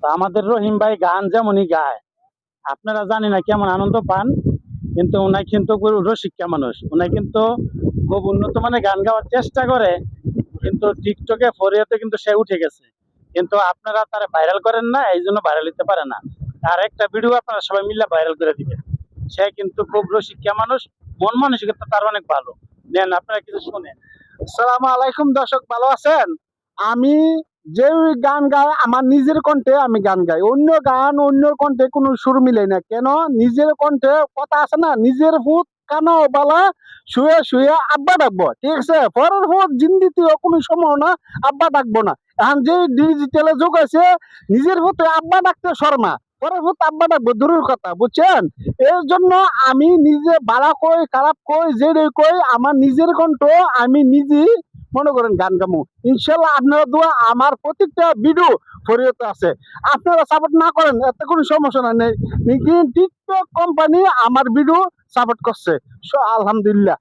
তো আমাদের রহিম ভাই গান যেমনই গায়, আপনারা জানি না কেমন আনন্দ পান, কিন্তু উনি কিন্তু খুব রসিকা মানুষ। উনি কিন্তু খুব উন্নত মানের গান গাওয়ার চেষ্টা করে, কিন্তু টিকটকে ফরিয়াতে কিন্তু সে উঠে গেছে। কিন্তু আপনারা তারা ভাইরাল করেন না, এই জন্য ভাইরাল হতে পারে না। আর একটা ভিডিও আপনারা সবাই মিলে ভাইরাল করে দিবেন। সে কিন্তু খুব রসিকা মানুষ, মন মানসিকতা তার অনেক ভালো। নেন আপনারা কিছু শুনেন। আসসালামু আলাইকুম দর্শক, ভালো আছেন? আমি যে গান গাই আমার নিজের কণ্ঠে আমি গান গাই, অন্য গান অন্য কণ্ঠে কোনো সুর মিলে না। কেন? নিজের কণ্ঠে কথা আছে না, নিজের ভূত কানো বালা শুয়ে শুয়ে আব্বা ডাকবো, ঠিক আছে? পরের ভূত জিন্দিতেও কোনো সম্ভাবনা আব্বা ডাকবো না। এখন যে ডিজিটালে যুগ আছে, নিজের ভূতে আব্বা ডাকতে শর্মা, পরের ভূত আব্বা ডাকবো দূরের কথা, বুঝছেন? এর জন্য আমি নিজে বালা কই খারাপ কই যেটা কই আমার নিজের কণ্ঠ আমি নিজেই মনে করেন গান গামু। ইনশাল্লাহ আপনারা দোয়া আমার প্রত্যেকটা ভিডিও ফরিয়তে আছে। আপনারা সাপোর্ট না করেন এতে কোনো সমস্যা নেই, টিকটক কোম্পানি আমার ভিডিও সাপোর্ট করছে, আলহামদুলিল্লাহ।